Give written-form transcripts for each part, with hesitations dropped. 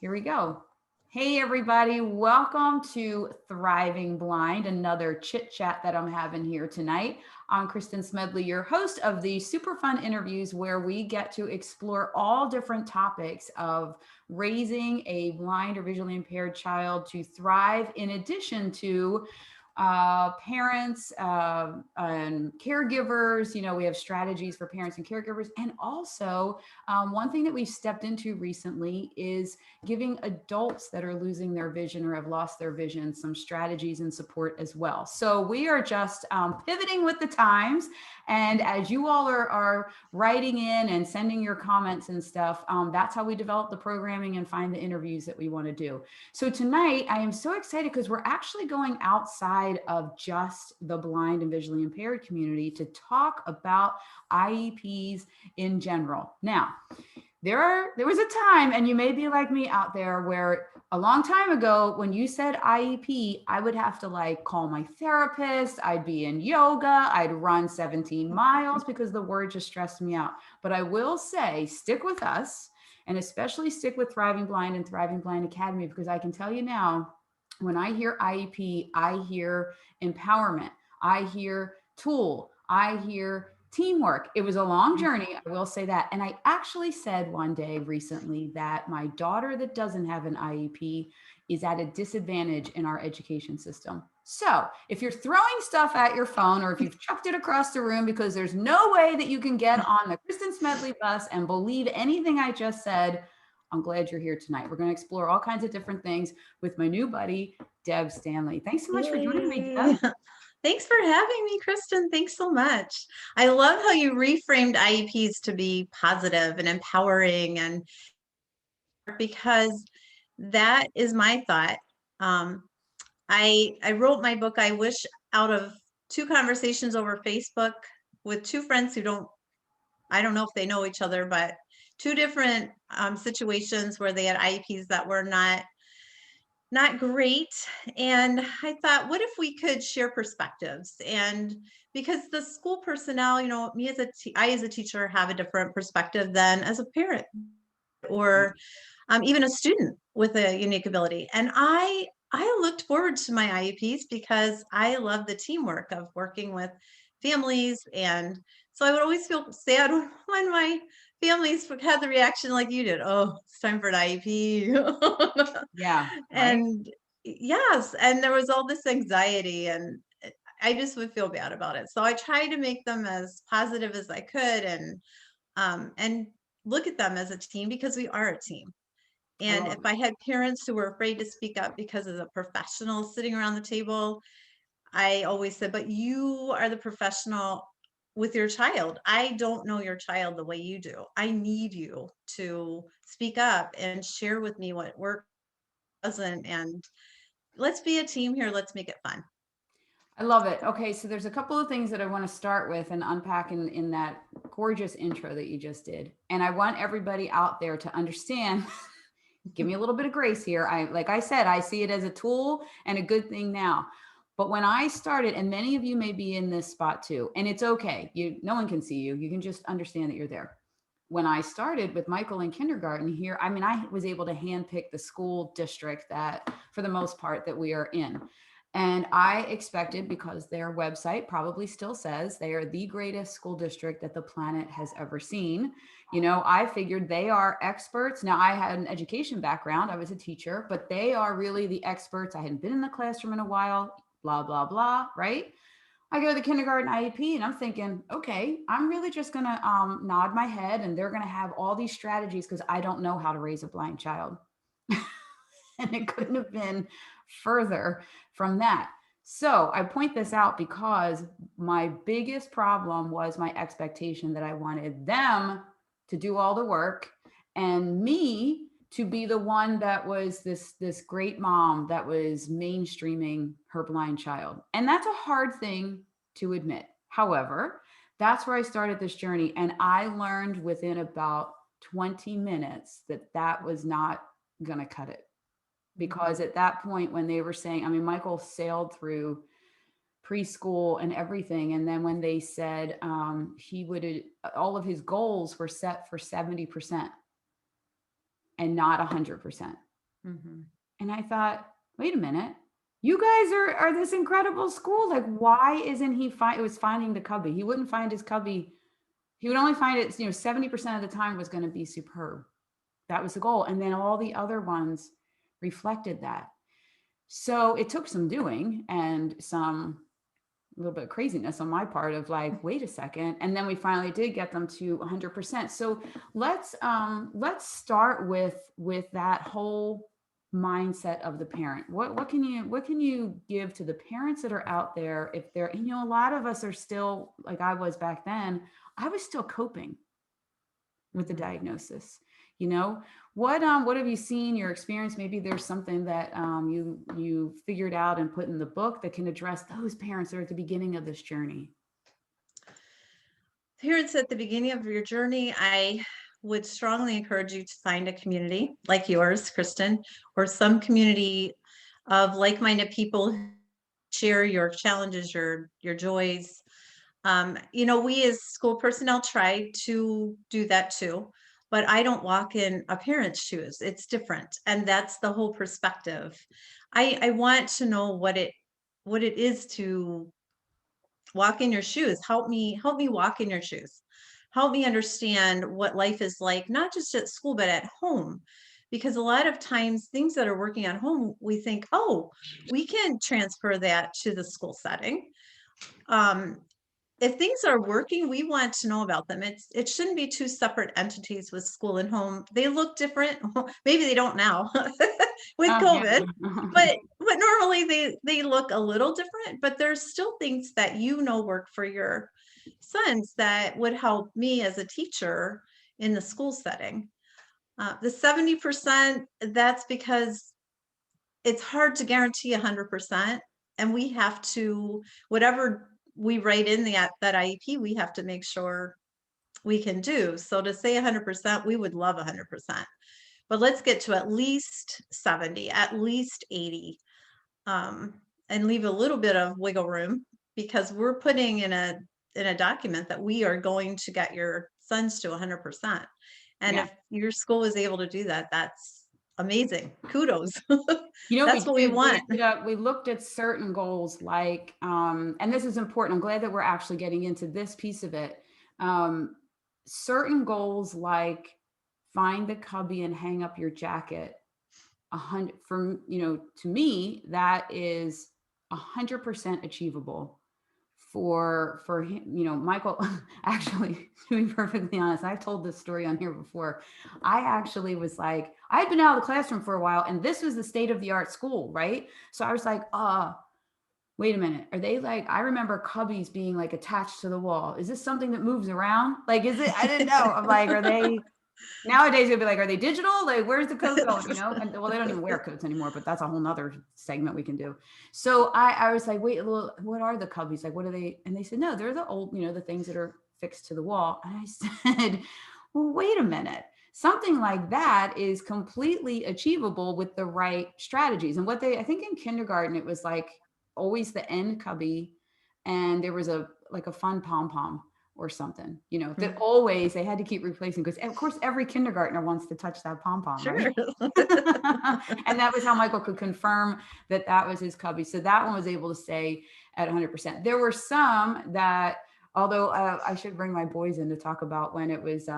Here we go. Hey, everybody. Welcome to Thriving Blind, another chit chat that I'm having here tonight. I'm Kristin Smedley, your host of the super fun interviews where we get to explore all different topics of raising a blind or visually impaired child to thrive, in addition to parents and caregivers. You know, we have strategies for parents and caregivers. And also, one thing that we've stepped into recently is giving adults that are losing their vision or have lost their vision some strategies and support as well. So we are just pivoting with the times. And as you all are writing in and sending your comments and stuff, that's how we develop the programming and find the interviews that we want to do. So tonight, I am so excited because we're actually going outside of just the blind and visually impaired community to talk about IEPs in general. Now, there was a time, and you may be like me out there, where a long time ago, when you said IEP, I would have to like call my therapist. I'd be in yoga. I'd run 17 miles because the word just stressed me out. But I will say, stick with us, and especially stick with Thriving Blind and Thriving Blind Academy, because I can tell you now, when I hear IEP, I hear empowerment. I hear tool. I hear teamwork. It was a long journey, I will say that. And I actually said one day recently that my daughter that doesn't have an IEP is at a disadvantage in our education system. So if you're throwing stuff at your phone, or if you've chucked it across the room because there's no way that you can get on the Kristin Smedley bus and believe anything I just said, I'm glad you're here tonight. We're going to explore all kinds of different things with my new buddy, Deb Stanley. Thanks so much for joining me, Yay. Deb. Thanks for having me, Kristin. Thanks so much. I love how you reframed IEPs to be positive and empowering, and because that is my thought. Um, I wrote my book, I wish, out of two conversations over Facebook with two friends who I don't know if they know each other, but two different situations where they had IEPs that were not great. And I thought, what if we could share perspectives? And because the school personnel, me as I as a teacher have a different perspective than as a parent or even a student with a unique ability. And I looked forward to my IEPs because I love the teamwork of working with families. And so I would always feel sad when my families had the reaction like you did. Oh, it's time for an IEP. Yeah, right. And yes, and there was all this anxiety, and I just would feel bad about it. So I tried to make them as positive as I could, and look at them as a team, because we are a team. I And if love it. I had parents who were afraid to speak up because of the professionals sitting around the table, I always said, but you are the professional with your child. I don't know your child the way you do. I need you to speak up and share with me what works, doesn't, and let's be a team here. Let's make it fun. I love it. Okay, so there's a couple of things that I want to start with and unpack in that gorgeous intro that you just did. And I want everybody out there to understand, give me a little bit of grace here. Like I said, I see it as a tool and a good thing now. But when I started, and many of you may be in this spot too, and it's okay. No one can see you. You can just understand that you're there. When I started with Michael in kindergarten here, I mean, I was able to handpick the school district that, for the most part, that we are in. And I expected, because their website probably still says they are the greatest school district that the planet has ever seen. You know, I figured they are experts. Now, I had an education background, I was a teacher, but they are really the experts. I hadn't been in the classroom in a while, blah, blah, blah, right? I go to the kindergarten IEP and I'm thinking, okay, I'm really just going to nod my head and they're going to have all these strategies because I don't know how to raise a blind child. And it couldn't have been further from that. So I point this out because my biggest problem was my expectation that I wanted them to do all the work and me to be the one that was this great mom that was mainstreaming her blind child. And that's a hard thing to admit. However, that's where I started this journey, and I learned within about 20 minutes that that was not going to cut it, because at that point when they were saying, I mean, Michael sailed through preschool and everything, and then when they said he would, all of his goals were set for 70% and not 100%. And I thought, wait a minute, you guys are this incredible school. Like, why isn't he it was finding the cubby. He wouldn't find his cubby. He would only find it, 70% of the time was going to be superb. That was the goal. And then all the other ones reflected that. So it took some doing and some a little bit of craziness on my part of like, wait a second. And then we finally did get them to 100%. So let's start with that whole mindset of the parent. What can you give to the parents that are out there if they're, a lot of us are still, like I was back then, I was still coping with the diagnosis. What have you seen, your experience? Maybe there's something that you figured out and put in the book that can address those parents that are at the beginning of this journey. Parents at the beginning of your journey, I would strongly encourage you to find a community like yours, Kristin, or some community of like-minded people who share your challenges, your joys. We as school personnel try to do that too, but I don't walk in a parent's shoes. It's different. And that's the whole perspective. I want to know what it is to walk in your shoes. Help me walk in your shoes. Help me understand what life is like, not just at school, but at home. Because a lot of times things that are working at home, we think, oh, we can transfer that to the school setting. If things are working, we want to know about them. It shouldn't be two separate entities with school and home. They look different. Maybe they don't now with COVID, Yeah. but normally they look a little different, but there's still things that work for your sons that would help me as a teacher in the school setting. The 70%, that's because it's hard to guarantee 100%. And we have to, whatever we write in that IEP, we have to make sure we can do. So to say 100%, we would love 100%. But let's get to at least 70, at least 80, and leave a little bit of wiggle room, because we're putting in a document that we are going to get your sons to 100%. And Yeah. if your school is able to do that, that's amazing. Kudos. We That's what we did. want. We looked at certain goals like, and this is important. I'm glad that we're actually getting into this piece of it. Certain goals like find the cubby and hang up your jacket. 100 to me, that is 100% achievable for him. Michael, actually, to be perfectly honest, I've told this story on here before. I actually was like, I'd been out of the classroom for a while, and this was the state of the art school, right? So I was like, wait a minute, are they like, I remember cubbies being like attached to the wall. Is this something that moves around? Like, is it? I didn't know. I'm like, are they nowadays? It'd be like, are they digital? Like, where's the code going? And well, they don't even wear codes anymore, but that's a whole nother segment we can do. So I was like, wait, well, what are the cubbies? Like, what are they? And they said, no, they're the old, the things that are fixed to the wall. And I said, well, wait a minute. Something like that is completely achievable with the right strategies. And I think in kindergarten, it was like always the end cubby, and there was a fun pom-pom or something, that always they had to keep replacing, because of course every kindergartner wants to touch that pom-pom, Sure. right? And that was how Michael could confirm that was his cubby. So that one was able to stay at 100%. There were some that, although I should bring my boys in to talk about when it was,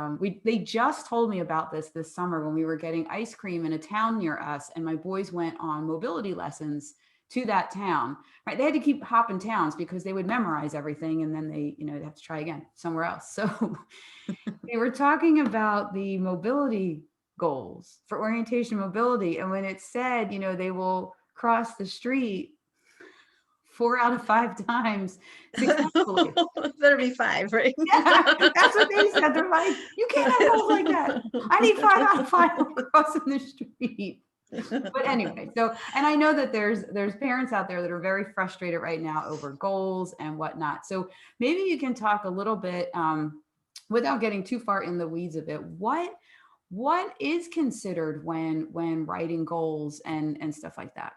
they just told me about this summer when we were getting ice cream in a town near us, and my boys went on mobility lessons to that town, right? They had to keep hopping towns because they would memorize everything, and then they'd have to try again somewhere else. So they were talking about the mobility goals for orientation mobility. And when it said, they will cross the street 4 out of 5 times successfully. Better be 5, right? Yeah, that's what they said. They're like, you can't have goals like that. I need 5 out of 5 crossing the street. But anyway, and I know that there's parents out there that are very frustrated right now over goals and whatnot. So maybe you can talk a little bit, without getting too far in the weeds of it. What is considered when writing goals and stuff like that?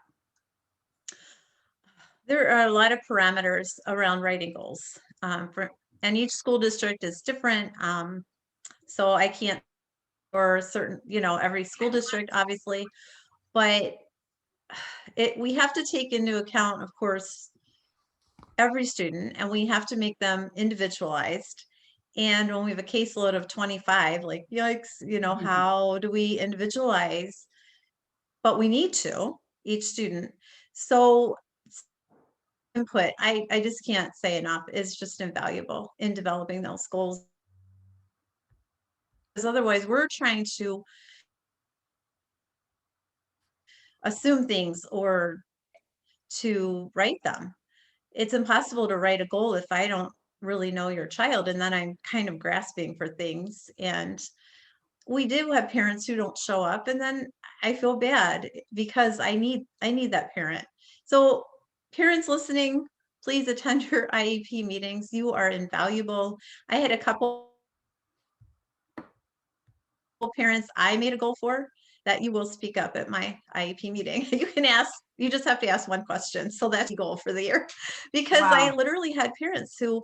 There are a lot of parameters around writing goals, and each school district is different. So I can't, for certain, every school district, obviously. but we have to take into account, of course, every student, and we have to make them individualized. And when we have a caseload of 25, like, yikes, how do we individualize? But we need to, each student. So input, I just can't say enough, is just invaluable in developing those goals. Because otherwise we're trying to assume things or to write them. It's impossible to write a goal if I don't really know your child, and then I'm kind of grasping for things. And we do have parents who don't show up, and then I feel bad because I need that parent. So parents listening, please attend your IEP meetings. You are invaluable. I had a couple parents I made a goal for that you will speak up at my IEP meeting. You just have to ask one question. So that's the goal for the year. Because I Wow. literally had parents who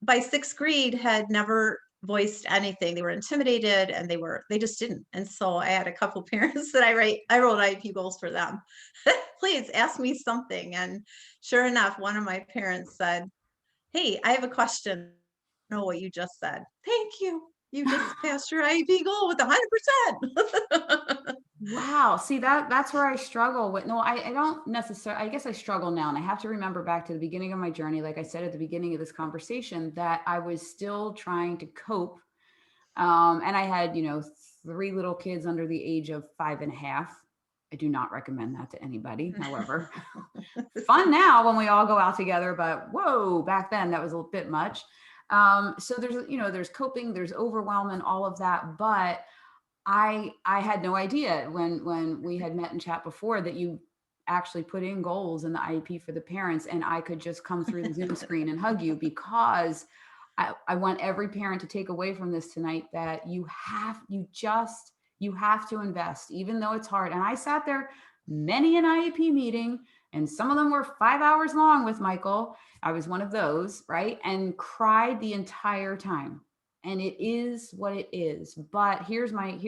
by sixth grade had never voiced anything. They were intimidated and they just didn't. And so I had a couple parents that I wrote IEP goals for them. Please ask me something. And sure enough, one of my parents said, "Hey, I have a question." Know what you just said. Thank you. You just passed your IEP goal with 100%. Wow. See, that's where I struggle with. No, I don't necessarily, I guess I struggle now. And I have to remember back to the beginning of my journey, like I said at the beginning of this conversation, that I was still trying to cope. And I had, 3 little kids under the age of 5.5. I do not recommend that to anybody. However, fun now when we all go out together, but whoa, back then that was a bit much. So there's coping, there's overwhelm and all of that. But I had no idea when we had met and chat before that you actually put in goals in the IEP for the parents, and I could just come through the Zoom screen and hug you, because I want every parent to take away from this tonight that you have to invest, even though it's hard. And I sat there many an IEP meeting, and some of them were 5 hours long with Michael. I was one of those, right? And cried the entire time. And it is what it is. But here's my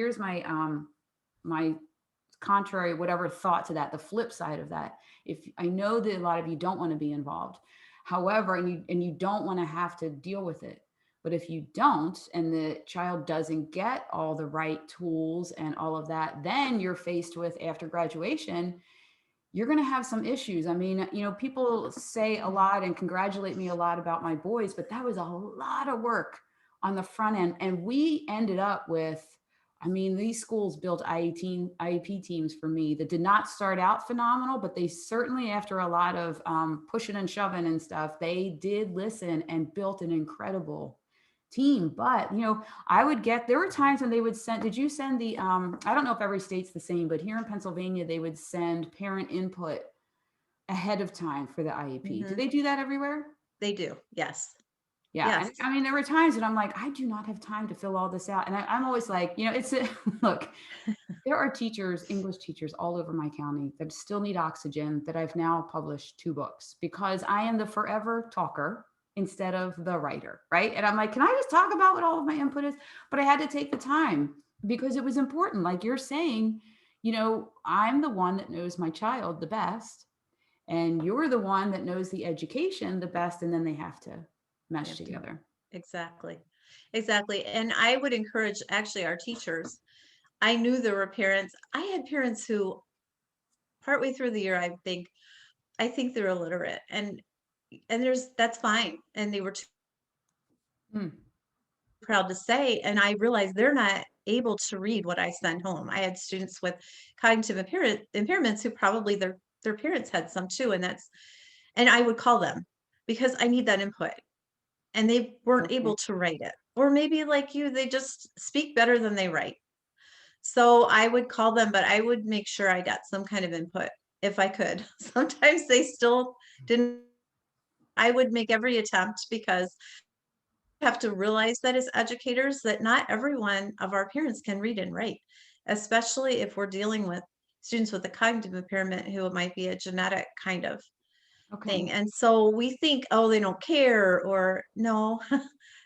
contrary, whatever thought to that, the flip side of that. If I know that a lot of you don't want to be involved, however, and you don't want to have to deal with it. But if you don't, and the child doesn't get all the right tools and all of that, then you're faced with, after graduation, you're going to have some issues. I mean, people say a lot and congratulate me a lot about my boys, but that was a lot of work on the front end. And we ended up with, I mean, these schools built IEP teams for me that did not start out phenomenal, but they certainly, after a lot of pushing and shoving and stuff, they did listen and built an incredible team. But, there were times when they would send, did you send I don't know if every state's the same, but here in Pennsylvania, they would send parent input ahead of time for the IEP. Do Mhm. they do that everywhere? They do. Yes. Yeah. Yes. And I mean, there were times that I'm like, I do not have time to fill all this out. And I'm always like, look, there are teachers, English teachers all over my county that still need oxygen, that I've now published 2 books because I am the forever talker instead of the writer, right? And I'm like, can I just talk about what all of my input is? But I had to take the time because it was important. Like you're saying, I'm the one that knows my child the best, and you're the one that knows the education the best, and then they have to They mesh have to. together. Exactly. Exactly. And I would encourage actually our teachers. I knew there were parents. I had parents who partway through the year, I think they're illiterate, and that's fine. And they were too Mm, proud to say, and I realized they're not able to read what I send home. I had students with cognitive impairments who probably their parents had some too, and I would call them because I need that input, and they weren't okay. able to write it. Or maybe like you, they just speak better than they write. So I would call them, but I would make sure I got some kind of input if I could. Sometimes they still didn't. I would make every attempt because we have to realize that as educators that not every one of our parents can read and write, especially if we're dealing with students with a cognitive impairment who it might be a genetic kind of Okay. thing. And so we think, oh, they don't care, or no,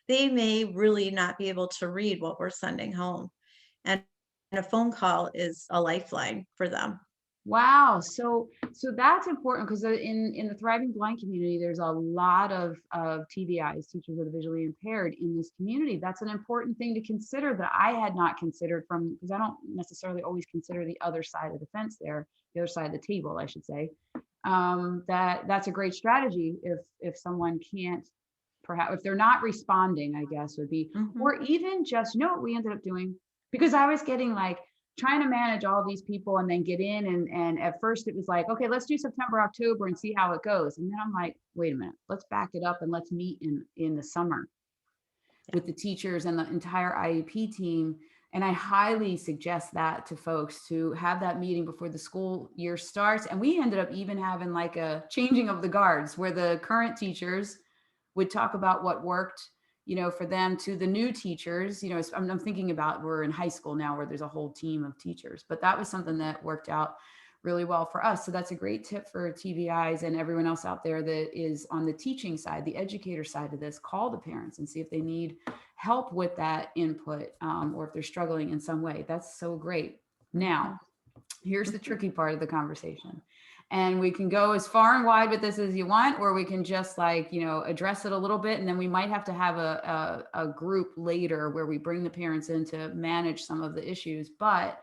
they may really not be able to read what we're sending home. And a phone call is a lifeline for them. Wow. So that's important because in the Thriving Blind community, there's a lot of TVIs, teachers of the visually impaired, in this community. That's an important thing to consider that I had not considered, from because I don't necessarily always consider the other side of the fence there, the other side of the table, I should say. That's a great strategy if someone can't, perhaps if they're not responding, I guess would be, Mhm. or even just, you know what we ended up doing, because I was getting like trying to manage all these people and then get in, and at first it was like, okay, let's do September, October and see how it goes. And then I'm like, wait a minute, let's back it up and let's meet in the summer Yeah. with the teachers and the entire IEP team. And I highly suggest that to folks, to have that meeting before the school year starts. And we ended up even having like a changing of the guards where the current teachers would talk about what worked, for them, to the new teachers. I'm thinking about, we're in high school now where there's a whole team of teachers, but that was something that worked out really well for us. So that's a great tip for TVIs and everyone else out there that is on the teaching side, the educator side of this. Call the parents and see if they need help with that input, or if they're struggling in some way. That's so great. Now, Mhm. here's the tricky part of the conversation. And we can go as far and wide with this as you want, or we can just like, address it a little bit. And then we might have to have a group later where we bring the parents in to manage some of the issues. But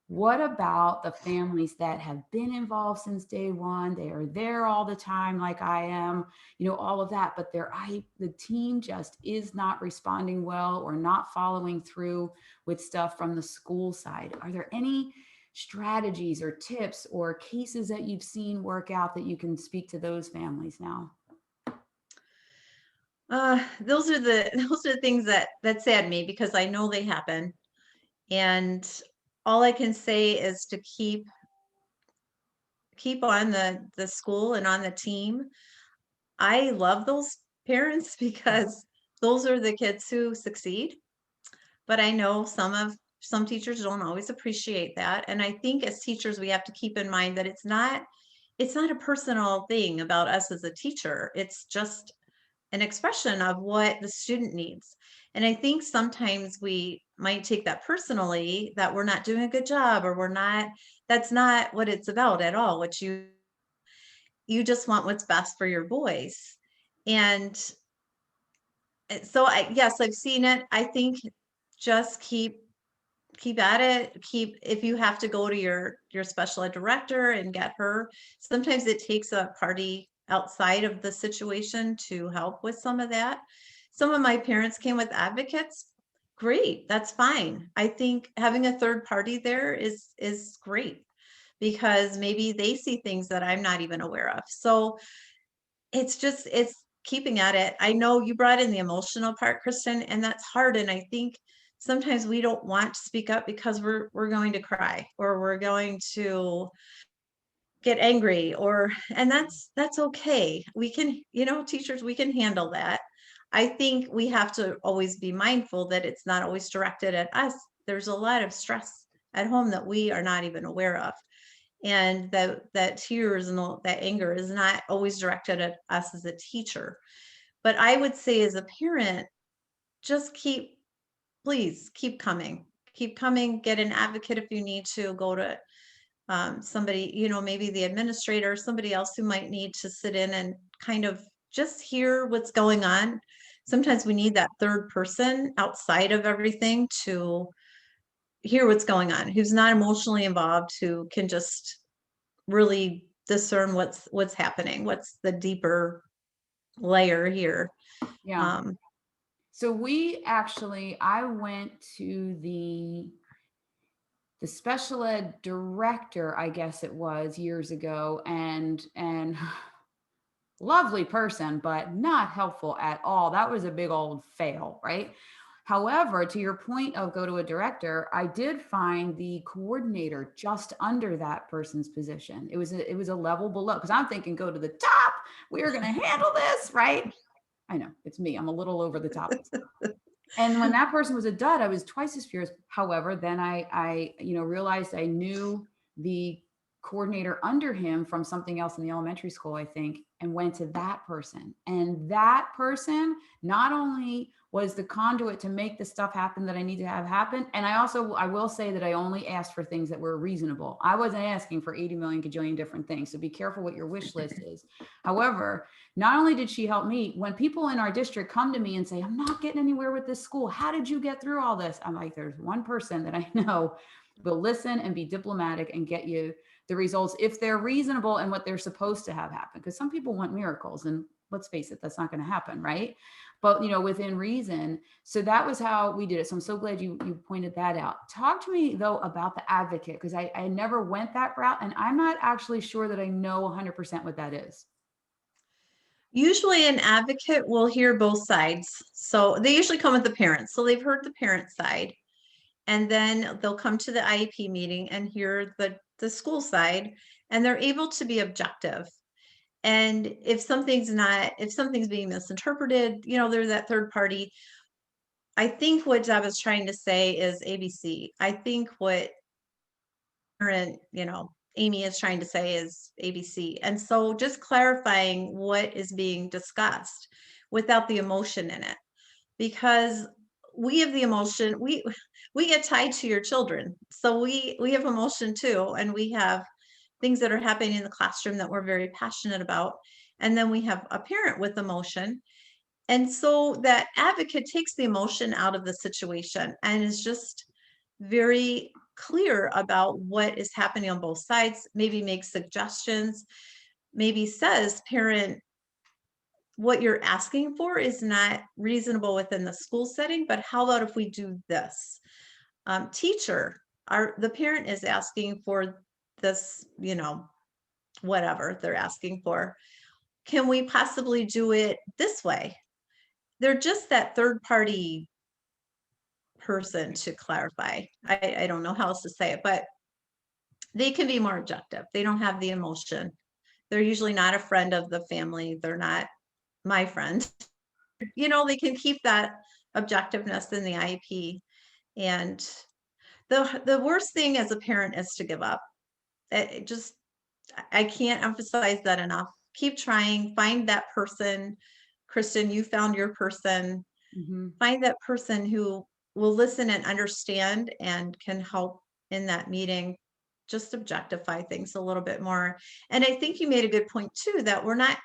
what about the families that have been involved since day one? They are there all the time, like I am, all of that, but the team just is not responding well or not following through with stuff from the school side. Are there any strategies or tips or cases that you've seen work out that you can speak to those families now? Those are the those are the things that sadden me because I know they happen. And all I can say is to keep on the school and on the team. I love those parents because those are the kids who succeed. But I know some teachers don't always appreciate that. And I think as teachers, we have to keep in mind that it's not a personal thing about us as a teacher. It's just an expression of what the student needs. And I think sometimes we might take that personally, that we're not doing a good job, or that's not what it's about at all. What you just want what's best for your boys. And so yes, I've seen it. I think just keep at it. If you have to go to your special ed director and get her, sometimes it takes a party outside of the situation to help with some of that. Some of my parents came with advocates. Great, that's fine. I think having a third party there is great because maybe they see things that I'm not even aware of. So it's keeping at it. I know you brought in the emotional part, Kristen, and that's hard. And I think sometimes we don't want to speak up because we're going to cry, or we're going to get angry, and that's okay. We can, teachers, we can handle that. I think we have to always be mindful that it's not always directed at us. There's a lot of stress at home that we are not even aware of, and that tears and that anger is not always directed at us as a teacher. But I would say as a parent, just please keep coming, get an advocate if you need to, go to somebody, maybe the administrator, somebody else who might need to sit in and kind of just hear what's going on. Sometimes we need that third person outside of everything to hear what's going on, who's not emotionally involved, who can just really discern what's happening, what's the deeper layer here. Yeah. um So I went to the special ed director, I guess it was, years ago, and lovely person, but not helpful at all. That was a big old fail, right? However, to your point of go to a director, I did find the coordinator just under that person's position. It was a level below, because I'm thinking, go to the top. We are going to handle this, right? I know it's me. I'm a little over the top. And when that person was a dud, I was twice as furious. However, then I realized I knew the coordinator under him from something else in the elementary school, I think, and went to that person. And that person not only was the conduit to make the stuff happen that I need to have happen. And I will say that I only asked for things that were reasonable. I wasn't asking for 80 million gajillion different things. So be careful what your wish list is. However, not only did she help me, when people in our district come to me and say, I'm not getting anywhere with this school, how did you get through all this? I'm like, there's one person that I know will listen and be diplomatic and get you the results if they're reasonable and what they're supposed to have happen. Because some people want miracles, and let's face it, that's not going to happen, right? But within reason. So that was how we did it. So I'm so glad you pointed that out. Talk to me though about the advocate, because I never went that route, and I'm not actually sure that I know 100% what that is. Usually an advocate will hear both sides. So they usually come with the parents. So they've heard the parent side. And then they'll come to the IEP meeting and hear the school side, and they're able to be objective. And if something's being misinterpreted, they're that third party. I think what I was trying to say is ABC. I think what parent, Amy is trying to say is ABC. And so just clarifying what is being discussed without the emotion in it, because we have the emotion, we get tied to your children. So we have emotion too, and we have things that are happening in the classroom that we're very passionate about. And then we have a parent with emotion. And so that advocate takes the emotion out of the situation and is just very clear about what is happening on both sides, maybe makes suggestions, maybe says, parent, what you're asking for is not reasonable within the school setting, but how about if we do this? Teacher, the parent is asking for this, whatever they're asking for. Can we possibly do it this way? They're just that third party person to clarify. I don't know how else to say it, but they can be more objective. They don't have the emotion. They're usually not a friend of the family. They're not my friend. They can keep that objectiveness in the IEP. And the worst thing as a parent is to give up. I can't emphasize that enough. Keep trying, find that person. Kristin, you found your person. Mm-hmm. Find that person who will listen and understand and can help in that meeting, just objectify things a little bit more. And I think you made a good point too, that we're not,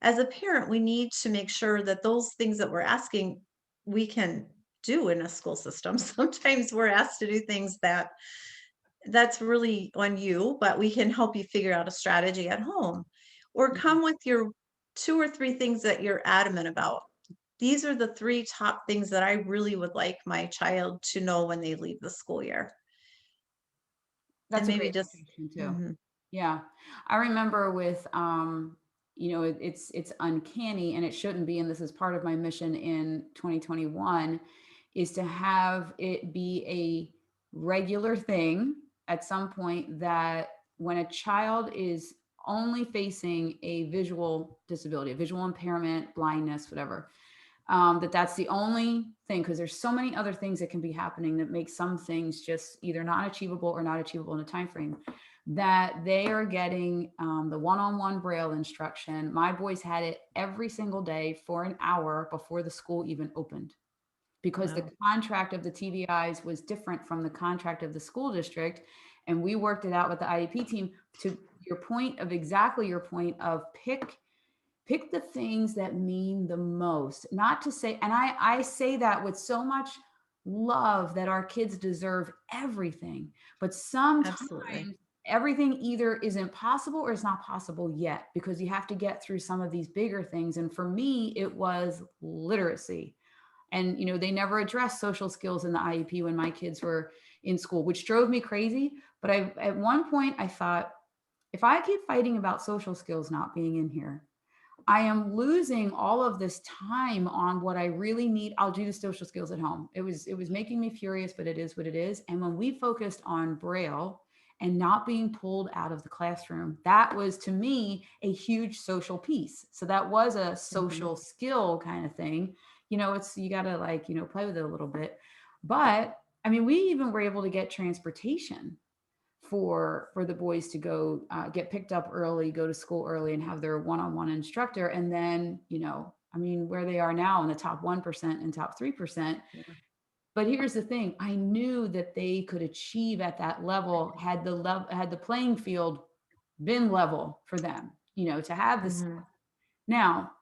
as a parent, we need to make sure that those things that we're asking, we can do in a school system. Sometimes we're asked to do things that's really on you, but we can help you figure out a strategy at home, or come with your 2 or 3 things that you're adamant about. These are the 3 top things that I really would like my child to know when they leave the school year. That's And a maybe great just, location too. mhm, Yeah. I remember with it's uncanny, and it shouldn't be, and this is part of my mission in 2021, is to have it be a regular thing at some point that when a child is only facing a visual disability, a visual impairment, blindness, whatever, that's the only thing, because there's so many other things that can be happening that make some things just either not achievable or not achievable in a time frame, that they are getting the one-on-one braille instruction. My boys had it every single day for an hour before the school even opened, because the wow. contract of the TVIs was different from the contract of the school district. And we worked it out with the IEP team, to your point of exactly your point of pick the things that mean the most. Not to say, and I say that with so much love, that our kids deserve everything, but Absolutely. sometimes everything either isn't possible or it's not possible yet, because you have to get through some of these bigger things. And for me, it was literacy. And they never addressed social skills in the IEP when my kids were in school, which drove me crazy. But at one point I thought, if I keep fighting about social skills not being in here, I am losing all of this time on what I really need. I'll do the social skills at home. It was making me furious, but it is what it is. And when we focused on Braille and not being pulled out of the classroom, that was to me a huge social piece. So that was a Mhm. social skill kind of thing. It's, you got to play with it a little bit. But I mean, we even were able to get transportation for the boys to go get picked up early, go to school early, and have their one-on-one instructor. And then I mean, where they are now in the top 1% and top 3%. Yeah. But here's the thing, I knew that they could achieve at that level had the playing field been level for them, to have this. Mhm. Now,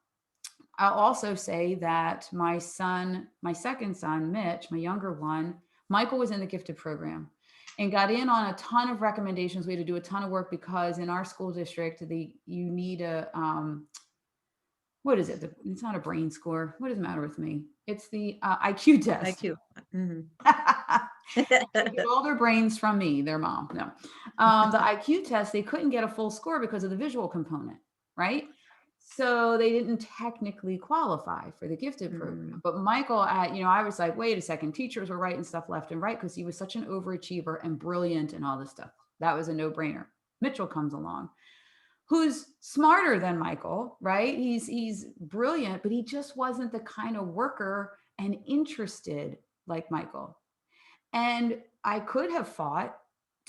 I'll also say that my second son, Mitch, my younger one, Michael was in the gifted program and got in on a ton of recommendations. We had to do a ton of work because in our school district, you need a what is it? It's not a brain score. What does it matter with me? It's the IQ test. IQ. Mhm. They get all their brains from me, their mom. No, the IQ test, they couldn't get a full score because of the visual component, right? So they didn't technically qualify for the gifted program. Mm. But Michael, I was like, wait a second, teachers were writing stuff left and right because he was such an overachiever and brilliant and all this stuff. That was a no-brainer. Mitchell comes along, who's smarter than Michael, right? He's brilliant, but he just wasn't the kind of worker and interested like Michael. And I could have fought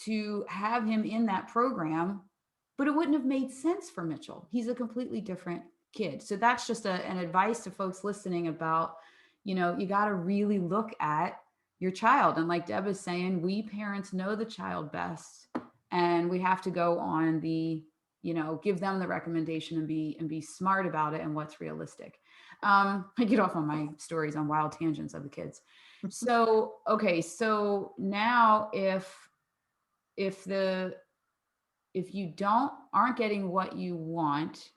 to have him in that program, but it wouldn't have made sense for Mitchell. He's a completely different kid. So that's just an advice to folks listening about, you got to really look at your child. And like Deb is saying, we parents know the child best, and we have to go on give them the recommendation and be smart about it and what's realistic. I get off on my stories on wild tangents of the kids. So, okay. So now if you aren't getting what you want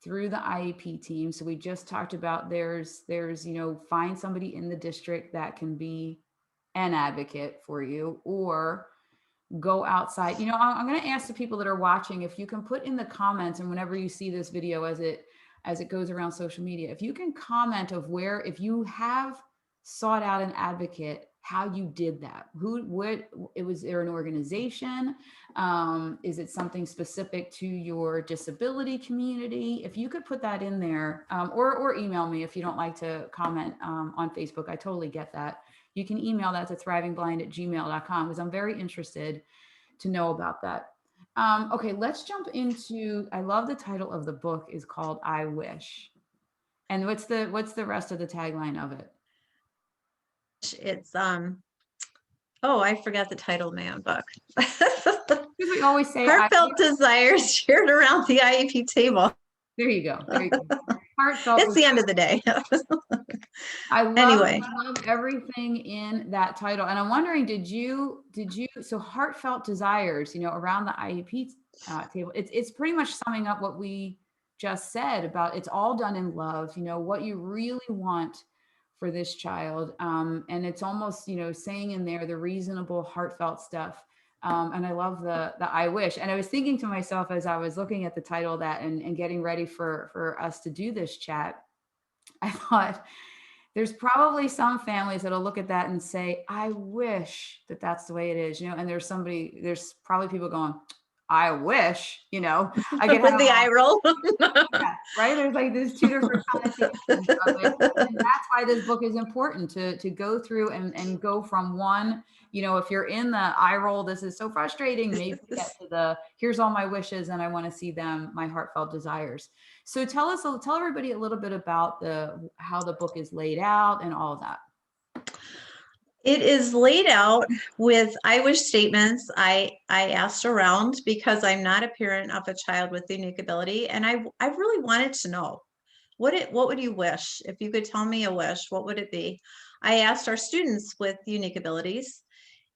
through the IEP team, so we just talked about there's find somebody in the district that can be an advocate for you, or go outside. I'm going to ask the people that are watching if you can put in the comments, and whenever you see this video as it goes around social media, if you can comment of where, if you have sought out an advocate, how you did that. Was there an organization? Is it something specific to your disability community? If you could put that in there, or email me if you don't like to comment on Facebook, I totally get that. You can email that to thrivingblind@gmail.com because I'm very interested to know about that. Okay, let's jump into, I love the title of the book is called I Wish. And what's the rest of the tagline of it? It's I forgot the title of my own book. We always say Heartfelt desires shared around the IEP table. There you go. Heartfelt. It's the end of the day. I love everything in that title. And I'm wondering, so heartfelt desires, around the IEP table, it's pretty much summing up what we just said about it's all done in love, what you really want for this child. And it's almost, saying in there the reasonable, heartfelt stuff. And I love the I wish. And I was thinking to myself as I was looking at the title of that and getting ready for us to do this chat, I thought there's probably some families that'll look at that and say, I wish that that's the way it is, and there's probably people going, I wish, I could have the eye roll. Yeah, right. There's two different connotations of it. And that's why this book is important to go through and go from one, if you're in the eye roll, this is so frustrating, maybe get to the, here's all my wishes and I want to see them, my heartfelt desires. So tell everybody a little bit about how the book is laid out and all of that. It is laid out with I wish statements. I asked around because I'm not a parent of a child with unique ability, and I really wanted to know what would you wish if you could tell me a wish? What would it be? I asked our students with unique abilities,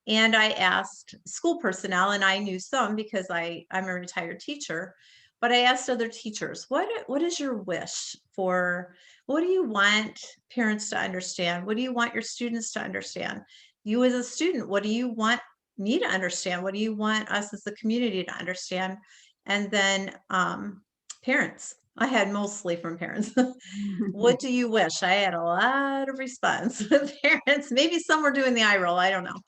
and I asked school personnel, and I knew some because I'm a retired teacher. But I asked other teachers, what is your wish for, what do you want parents to understand? What do you want your students to understand? You as a student, what do you want me to understand? What do you want us as a community to understand? And then parents, I had mostly from parents. What do you wish? I had a lot of response with parents. Maybe some were doing the eye roll, I don't know.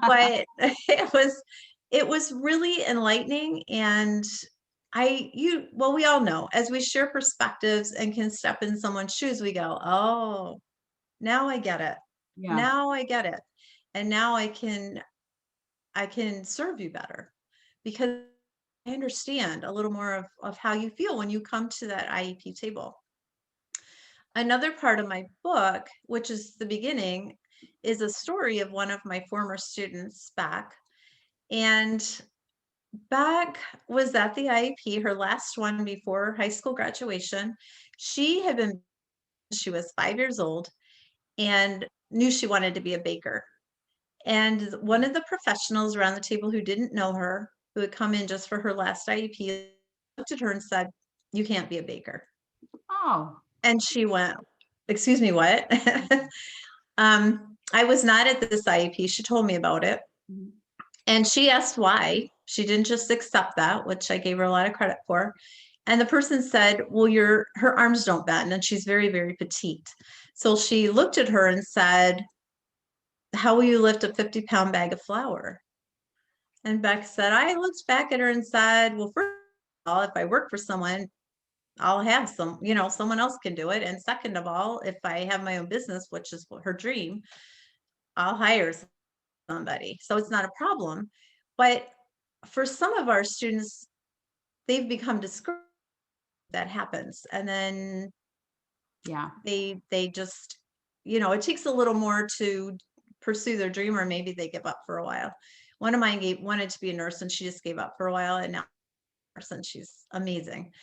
But it was really enlightening. And we all know as we share perspectives and can step in someone's shoes, we go, oh, now I get it. Yeah. Now I get it. And now I can serve you better because I understand a little more of how you feel when you come to that IEP table. another part of my book, which is the beginning, is a story of one of my former students, Beck. And Beck was at the IEP, her last one before high school graduation. She had been, she was 5 years old and knew she wanted to be a baker. And one of the professionals around the table who didn't know her, who had come in just for her last IEP, looked at her and said, "You can't be a baker." Oh, And she went, "Excuse me, what?" I was not at this IEP. She told me about it. mhm. And she asked why. She didn't just accept that, which I gave her a lot of credit for. And the person said, "Well, her arms don't bend, and she's very, very petite." So she looked at her and said, "How will you lift a 50-pound bag of flour?" And Beck said, I looked back at her and said, "Well, first of all, if I work for someone, I'll have someone else can do it. And second of all, if I have my own business, which is her dream, I'll hire somebody. So it's not a problem." But for some of our students, they've become discouraged. That happens. And then Yeah. they just, it takes a little more to pursue their dream, or maybe they give up for a while. One of mine wanted to be a nurse and she just gave up for a while, and now and she's amazing.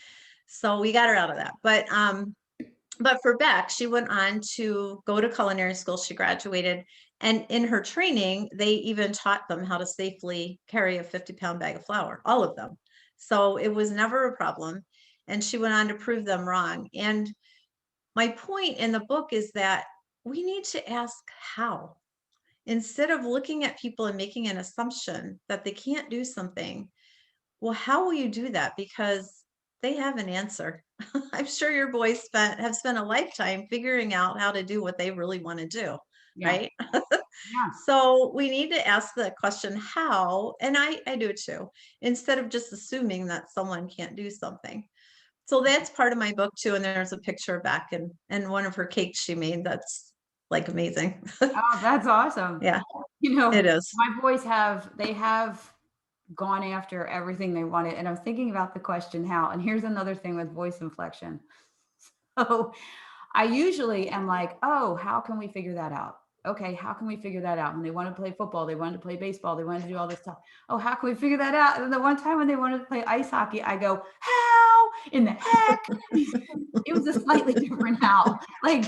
So we got her out of that. But for Beck, she went on to go to culinary school. She graduated, and in her training, they even taught them how to safely carry a 50-pound bag of flour, all of them. So it was never a problem. And she went on to prove them wrong. And my point in the book is that we need to ask how. Instead of looking at people and making an assumption that they can't do something, well, how will you do that? Because they have an answer. I'm sure your boys have spent a lifetime figuring out how to do what they really want to do, Yeah. right? Yeah. So we need to ask the question, how? And I do too, instead of just assuming that someone can't do something. So that's part of my book too. And there's a picture of Beck and one of her cakes she made that's like amazing. Oh, that's awesome. Yeah, You know, it is. my boys have gone after everything they wanted. And I was thinking about the question how, and here's another thing with voice inflection. So I usually am like, oh, how can we figure that out? Okay, how can we figure that out? When they wanted to play football, they wanted to play baseball, they wanted to do all this stuff. Oh, how can we figure that out? And then the one time when they wanted to play ice hockey, I go, how in the heck? It was a slightly different how. Like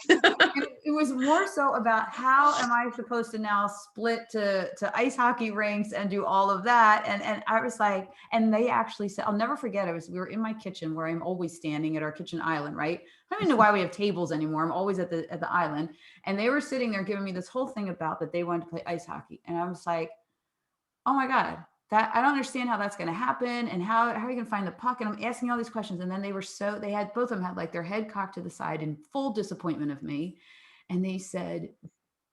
it was more so about how am I supposed to now split to ice hockey rinks and do all of that. And I was like, and they actually said, I'll never forget, we were in my kitchen where I'm always standing at our kitchen island, right? I don't even know why we have tables anymore. I'm always at the island. And they were sitting there giving me this whole thing about that they wanted to play ice hockey. And I was like, oh my God, that I don't understand how that's going to happen. And how are you going to find the puck? And I'm asking all these questions. And then they had, both of them had like their head cocked to the side in full disappointment of me. And they said,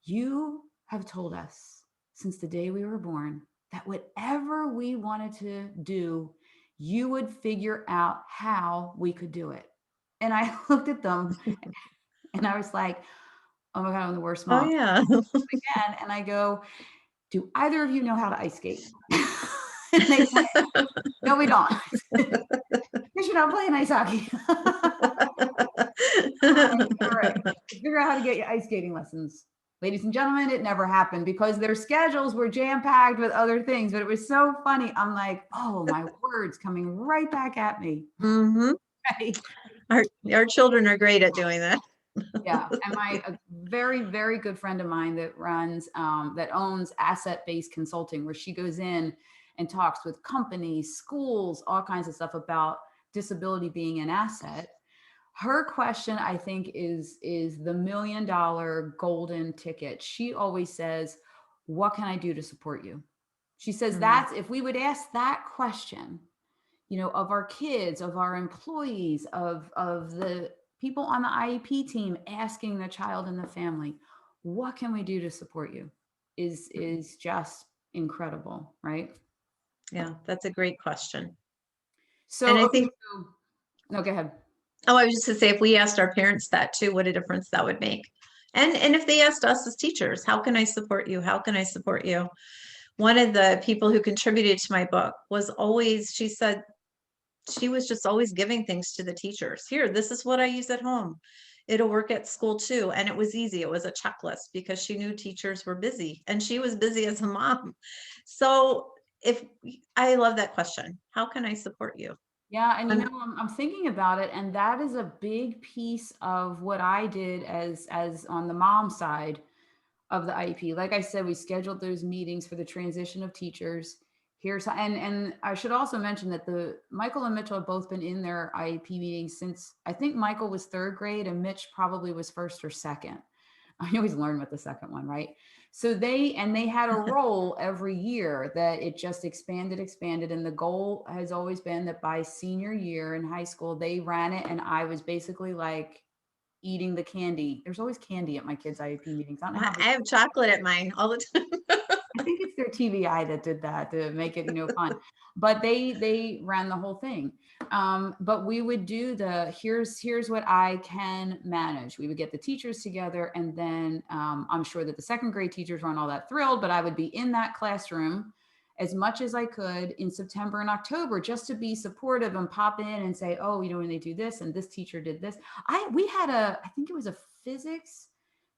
you have told us since the day we were born that whatever we wanted to do, you would figure out how we could do it. And I looked at them and I was like, oh my God, I'm the worst Oh mom yeah. again. And I go, do either of you know how to ice skate? And they went, no, we don't. Because you're not playing ice hockey. All right. Figure out how to get your ice skating lessons. Ladies and gentlemen, it never happened because their schedules were jam-packed with other things. But it was so funny. I'm like, oh, my words coming right back at me. Mm-hmm. Right? Our children are great at doing that. Yeah. And a very, very good friend of mine that that owns asset-based consulting, where she goes in and talks with companies, schools, all kinds of stuff about disability being an asset. Her question, I think, is the $1 million golden ticket. She always says, what can I do to support you? She says that's, if we would ask that question, of our kids, of our employees, of the people on the IEP team, asking the child and the family, what can we do to support you, is just incredible, right? Yeah, that's a great question. So, And I okay, think, so, no, go ahead. I was just gonna say, if we asked our parents that too, what a difference that would make. And if they asked us as teachers, how can I support you? How can I support you? One of the people who contributed to my book was always, she said, she was just always giving things to the teachers. Here, this is what I use at home. it'll work at school too. And it was easy. It was a checklist because she knew teachers were busy and she was busy as a mom. So if I love that question, how can I support you? Yeah, and Um, I'm thinking about it, and that is a big piece of what I did as on the mom side of the IEP. Like I said, we scheduled those meetings for the transition of teachers. Here's and I should also mention that the Michael and Mitchell have both been in their IEP meetings since I think Michael was third grade and Mitch probably was first or second. I always learn with the second one, right? So they had a role every year that it just expanded. And the goal has always been that by senior year in high school, they ran it. And I was basically like eating the candy. There's always candy at my kids' IEP meetings. I don't know how I have chocolate at mine all the time. I think it's their TVI that did that to make it, fun. But they ran the whole thing. But we would do the here's what I can manage. We would get the teachers together, and then I'm sure that the second grade teachers weren't all that thrilled, but I would be in that classroom as much as I could in September and October just to be supportive and pop in and say, oh, when they do this and this teacher did this. We had I think it was a physics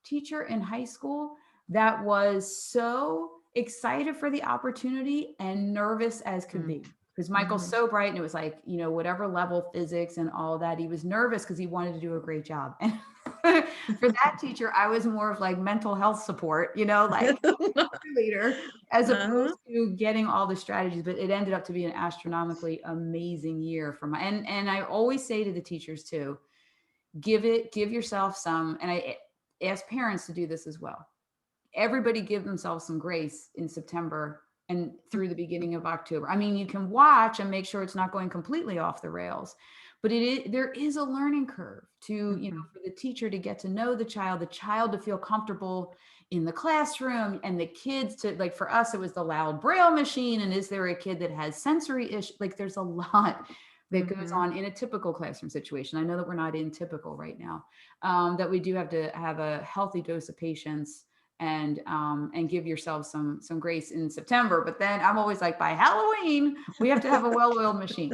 teacher in high school that was so excited for the opportunity and nervous as could be because Michael's Mhm. so bright and it was like, whatever level physics and all that, he was nervous because he wanted to do a great job. And for that teacher, I was more of like mental health support, like leader as Uh-huh. opposed to getting all the strategies. But it ended up to be an astronomically amazing year for my and I always say to the teachers too, give yourself some, and I ask parents to do this as well. Everybody give themselves some grace in September and through the beginning of October. I mean, you can watch and make sure it's not going completely off the rails, but there is a learning curve to, Mhm. for the teacher to get to know the child to feel comfortable in the classroom, and the kids to, like, for us, it was the loud braille machine. And is there a kid that has sensory issue? Like, there's a lot that goes Mhm. on in a typical classroom situation. I know that we're not in typical right now, that we do have to have a healthy dose of patience and give yourself some grace in September. But then I'm always like, by Halloween, we have to have a well-oiled machine.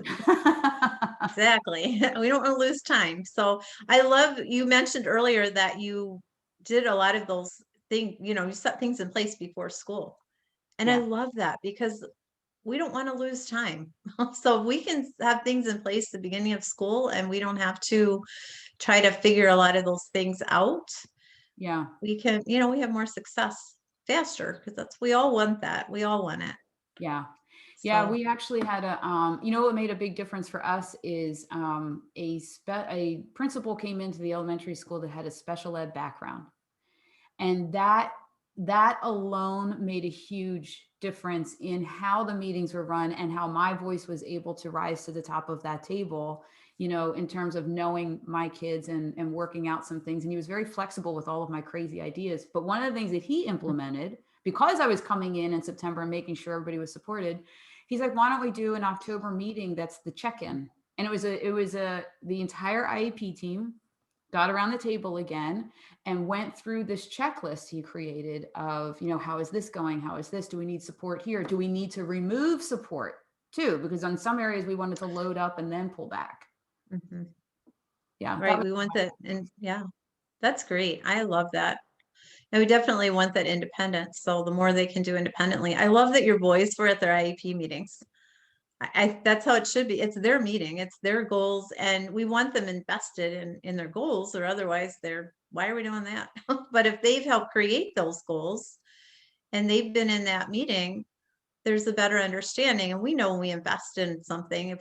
Exactly. We don't want to lose time. So I love you mentioned earlier that you did a lot of those things, you set things in place before school. And I Yeah. love that because we don't want to lose time. So we can have things in place at the beginning of school and we don't have to try to figure a lot of those things out. Yeah. We can, we have more success faster because we all want that. We all want it. Yeah. Yeah, So, we actually had what made a big difference for us is a principal came into the elementary school that had a special ed background. And that alone made a huge difference in how the meetings were run and how my voice was able to rise to the top of that table, in terms of knowing my kids and working out some things. And he was very flexible with all of my crazy ideas. But one of the things that he implemented, because I was coming in September and making sure everybody was supported, he's like, why don't we do an October meeting that's the check-in? And it was the entire IEP team got around the table again and went through this checklist he created of, how is this going? How is this? Do we need support here? Do we need to remove support too? Because on some areas we wanted to load up and then pull back. mhm. Yeah, that Right. was We want that. And yeah, that's great. I love that. And we definitely want that independence. So the more they can do independently. I love that your boys were at their IEP meetings. That's how it should be. It's their meeting, it's their goals, and we want them invested in their goals, or otherwise why are we doing that? But if they've helped create those goals and they've been in that meeting, there's a better understanding. And we know when we invest in something,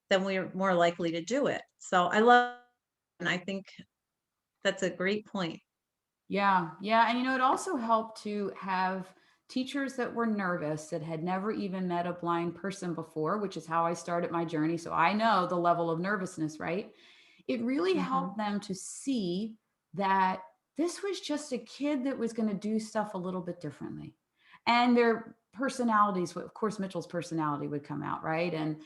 then we're more likely to do it. So I love, and I think that's a great point. Yeah, yeah. And it also helped to have teachers that were nervous that had never even met a blind person before, which is how I started my journey. So I know the level of nervousness, right? It really Mhm. helped them to see that this was just a kid that was going to do stuff a little bit differently. And their personalities, of course, Mitchell's personality would come out, right? And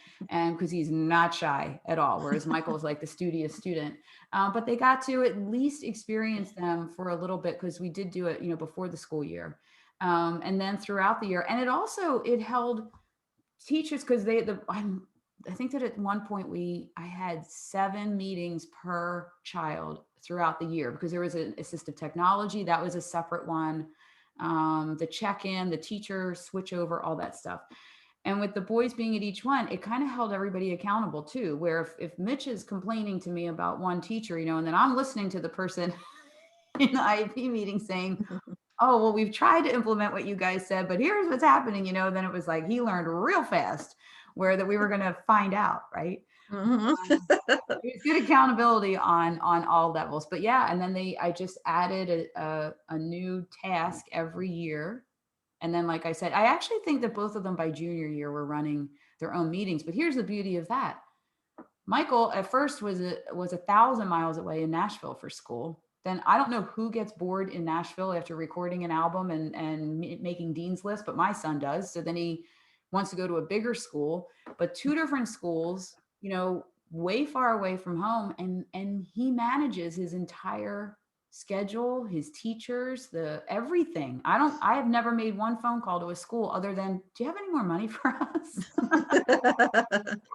because he's not shy at all, whereas Michael's like the studious student. But they got to at least experience them for a little bit because we did do it, before the school year, and then throughout the year. And it held teachers because I think that at one point I had 7 meetings per child throughout the year, because there was an assistive technology that was a separate one, the check-in, the teacher switch over, all that stuff. And with the boys being at each one, it kind of held everybody accountable too, where if Mitch is complaining to me about one teacher, and then I'm listening to the person in the IEP meeting saying, oh, well, we've tried to implement what you guys said, but here's what's happening, then it was like he learned real fast where that we were going to find out, right? It's good accountability on all levels. But yeah, and then I just added a new task every year. And then, like I said, I actually think that both of them by junior year were running their own meetings. But here's the beauty of that. Michael at first was 1,000 miles away in Nashville for school. Then I don't know who gets bored in Nashville after recording an album and making Dean's List, but my son does. So then he wants to go to a bigger school, but two different schools, way far away from home. And he manages his entire schedule, his teachers, the everything. I have never made one phone call to a school other than, do you have any more money for us?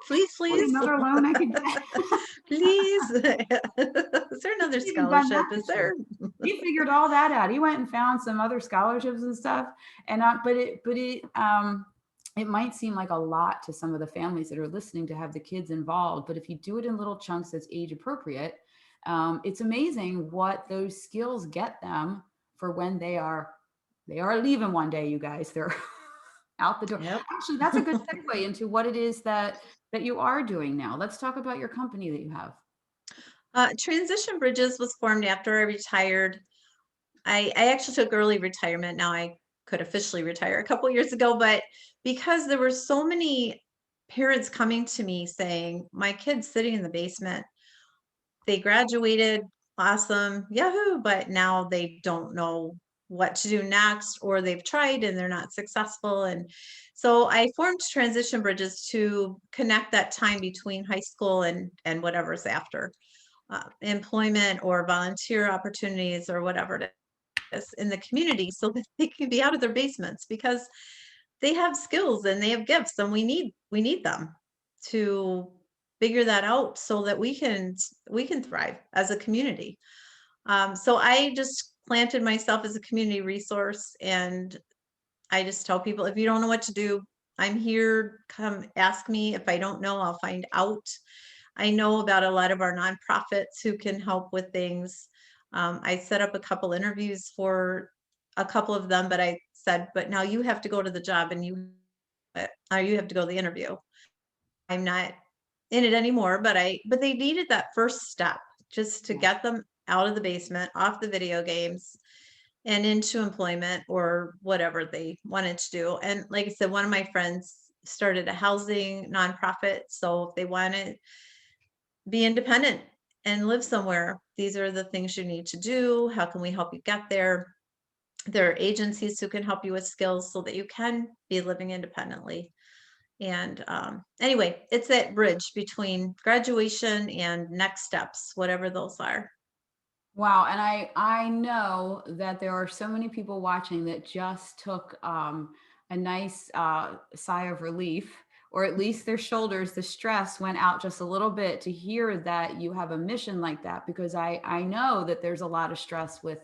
Please. Another loan I could get. Please. Is there another scholarship? Is there? He figured all that out. He went and found some other scholarships and stuff. And it might seem like a lot to some of the families that are listening to have the kids involved, but if you do it in little chunks that's age appropriate, it's amazing what those skills get them for when they are leaving one day. You guys, they're out the door. Yep. Actually, that's a good segue into what it is that you are doing now. Let's talk about your company that you have. Transition Bridges was formed after I retired. I actually took early retirement. Now I could officially retire a couple years ago, but because there were so many parents coming to me saying, my kid's sitting in the basement, they graduated, awesome, yahoo, but now they don't know what to do next, or they've tried and they're not successful. And so I formed Transition Bridges to connect that time between high school and whatever's after, employment or volunteer opportunities or whatever it is in the community, so that they can be out of their basements, because they have skills and they have gifts, and we need them to figure that out so that we can thrive as a community. So I just planted myself as a community resource, and I just tell people, if you don't know what to do, I'm here, come ask me. If I don't know, I'll find out. I know about a lot of our nonprofits who can help with things. I set up a couple interviews for a couple of them, but I said, but now you have to go to the job and you have to go to the interview. I'm not in it anymore, but they needed that first step just to get them out of the basement, off the video games, and into employment or whatever they wanted to do. And like I said, one of my friends started a housing nonprofit. So if they want to be independent and live somewhere, these are the things you need to do. How can we help you get there? There are agencies who can help you with skills so that you can be living independently. And anyway, it's that bridge between graduation and next steps, whatever those are. Wow. And I know that there are so many people watching that just took a nice sigh of relief, or at least their shoulders, the stress went out just a little bit to hear that you have a mission like that, because I know that there's a lot of stress with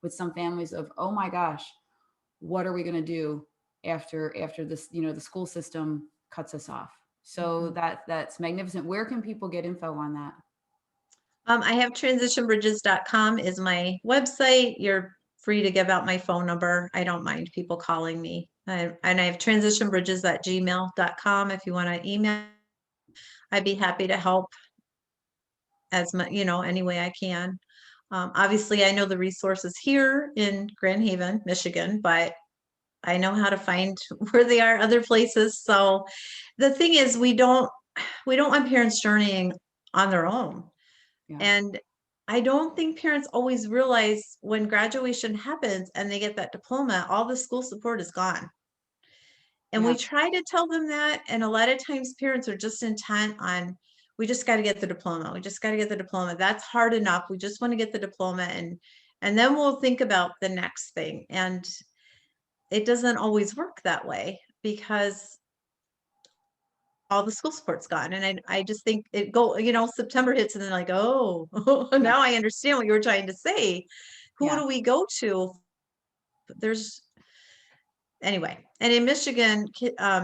some families of, oh my gosh, what are we going to do after this, the school system cuts us off. So that's magnificent. Where can people get info on that? I have transitionbridges.com is my website. You're free to give out my phone number. I don't mind people calling me. And I have transitionbridges@gmail.com if you want to email. I'd be happy to help as much, any way I can. Obviously, I know the resources here in Grand Haven, Michigan, but I know how to find where they are other places. So the thing is, we don't want parents journeying on their own. Yeah. And I don't think parents always realize when graduation happens and they get that diploma, all the school support is gone. And we try to tell them that. And a lot of times parents are just intent on, we just got to get the diploma. We just got to get the diploma. That's hard enough. We just want to get the diploma. And then we'll think about the next thing. And it doesn't always work that way, because all the school support's gone. And I just think September hits and then like, oh, Yeah. now I understand what you were trying to say. Who Yeah. do we go to? Anyway, and in Michigan,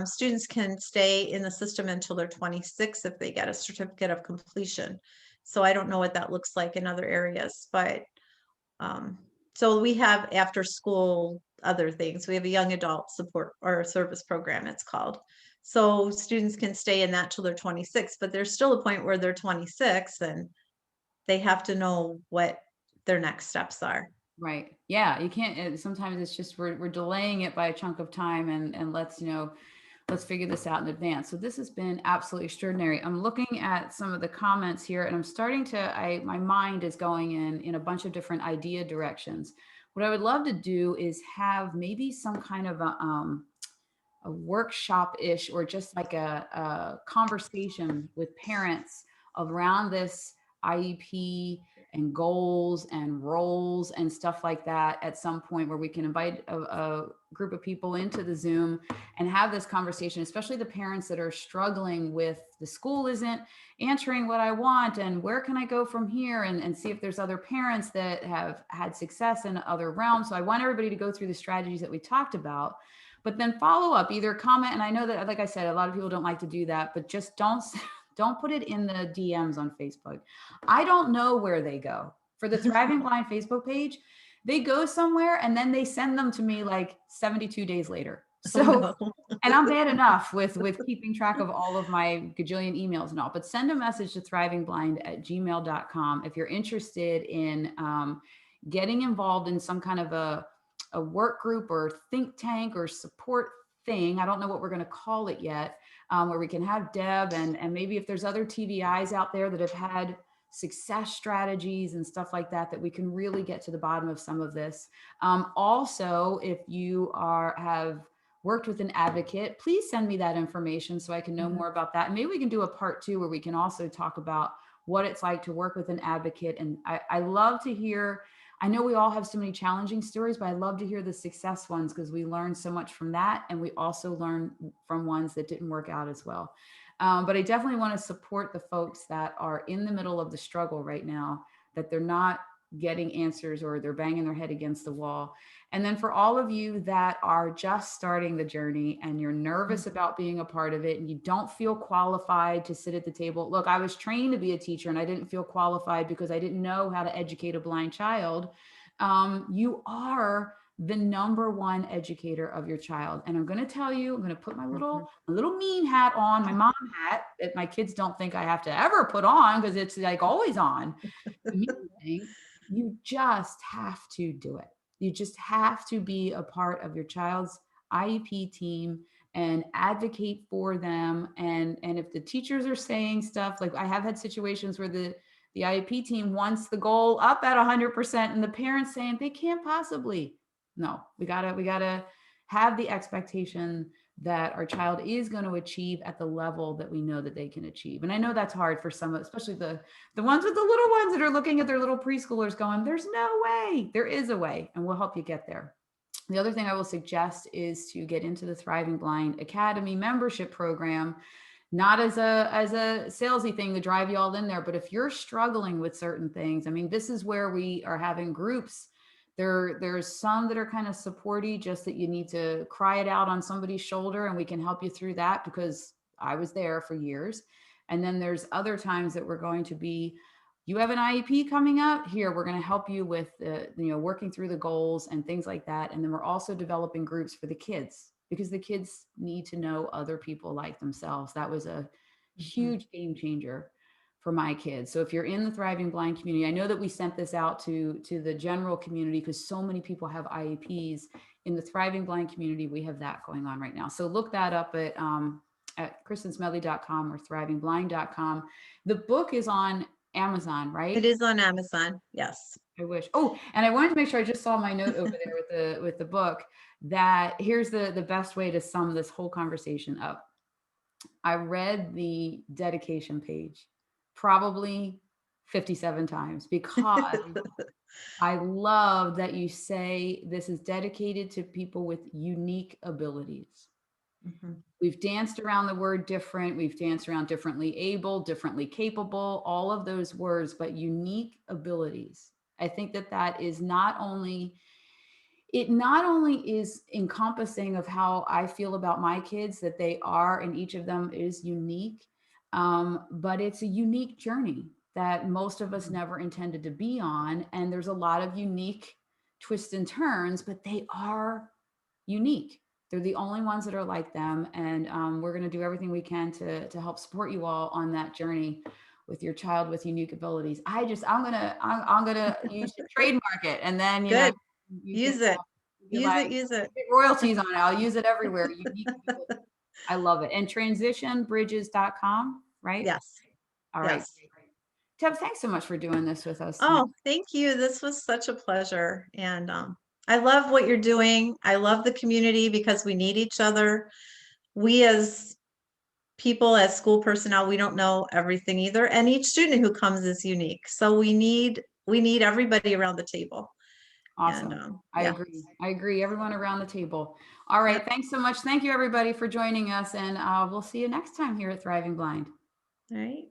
students can stay in the system until they're 26 if they get a certificate of completion. So I don't know what that looks like in other areas, but so we have after school other things. We have a young adult support or service program, it's called. So students can stay in that till they're 26, but there's still a point where they're 26 and they have to know what their next steps are. Right. Yeah. You can't, sometimes it's just, we're delaying it by a chunk of time, and let's figure this out in advance. So this has been absolutely extraordinary. I'm looking at some of the comments here, and I'm starting to, my mind is going in a bunch of different idea directions. What I would love to do is have maybe some kind of a workshop-ish, or just like a conversation with parents around this IEP and goals and roles and stuff like that at some point, where we can invite a group of people into the Zoom and have this conversation, especially the parents that are struggling with the school isn't answering what I want, and where can I go from here, and see if there's other parents that have had success in other realms. So I want everybody to go through the strategies that we talked about, but then follow up, either comment. And I know that, like I said, a lot of people don't like to do that, but just don't put it in the DMs on Facebook. I don't know where they go for the Thriving Blind Facebook page. They go somewhere and then they send them to me like 72 days later. So, Oh, no. and I'm bad enough with keeping track of all of my gajillion emails and all, but send a message to thrivingblind@gmail.com if you're interested in getting involved in some kind of a work group or think tank or support thing. I don't know what we're going to call it yet, where we can have Deb and maybe if there's other TVIs out there that have had success strategies and stuff like that, that we can really get to the bottom of some of this. Also, if you have worked with an advocate, please send me that information so I can know more about that. And maybe we can do a part 2 where we can also talk about what it's like to work with an advocate. And I love to hear, I know we all have so many challenging stories, but I love to hear the success ones, because we learn so much from that. And we also learn from ones that didn't work out as well. But I definitely want to support the folks that are in the middle of the struggle right now, that they're not getting answers or they're banging their head against the wall. And then for all of you that are just starting the journey and you're nervous about being a part of it and you don't feel qualified to sit at the table. Look, I was trained to be a teacher and I didn't feel qualified because I didn't know how to educate a blind child. You are the number one educator of your child. And I'm going to tell you, I'm going to put my little mean hat on, my mom hat that my kids don't think I have to ever put on because it's like always on. The mean thing, you just have to do it. You just have to be a part of your child's IEP team and advocate for them. And if the teachers are saying stuff, like I have had situations where the IEP team wants the goal up at 100% and the parents saying they can't possibly. No, we gotta have the expectation that our child is going to achieve at the level that we know that they can achieve. And I know that's hard for some, especially the ones with the little ones that are looking at their little preschoolers going, there's no way. There is a way, and we'll help you get there. The other thing I will suggest is to get into the Thriving Blind Academy membership program, not as a salesy thing to drive you all in there, but if you're struggling with certain things, I mean, this is where we are having groups. There's some that are kind of supporty, just that you need to cry it out on somebody's shoulder and we can help you through that, because I was there for years. And then there's other times that we're going to be, you have an IEP coming up here, we're going to help you with working through the goals and things like that. And then we're also developing groups for the kids, because the kids need to know other people like themselves. That was a huge game changer for my kids. So if you're in the Thriving Blind community, I know that we sent this out to the general community because so many people have IEPs. In the Thriving Blind community, we have that going on right now. So look that up at kristinsmedley.com or thrivingblind.com. The book is on Amazon, right? It is on Amazon. Yes. I wish. Oh, and I wanted to make sure, I just saw my note over there with the book, that here's the best way to sum this whole conversation up. I read the dedication page probably 57 times because I love that you say this is dedicated to people with unique abilities. Mhm. We've danced around the word different. We've danced around differently able, differently capable, all of those words, but unique abilities. I think that that is not only, it not only is encompassing of how I feel about my kids, that they are, and each of them is unique, but it's a unique journey that most of us Mhm. never intended to be on. And there's a lot of unique twists and turns, but they are unique. They're the only ones that are like them. And we're going to do everything we can to help support you all on that journey with your child with unique abilities. I'm gonna use your trademark it, and then Good. you can Use it. be Use like, it. Use it. get royalties on it. I'll use it everywhere. Unique ability. I love it. And transitionbridges.com, right? Yes. All right. Yes. Deb, thanks so much for doing this with us tonight. Oh, thank you. This was such a pleasure. And I love what you're doing. I love the community because we need each other. We as people, as school personnel, we don't know everything either. And each student who comes is unique. So we need everybody around the table. And Awesome. I yeah. agree. I agree. Everyone around the table. All right. Yep. Thanks so much. Thank you, everybody, for joining us. And we'll see you next time here at Thriving Blind. All right.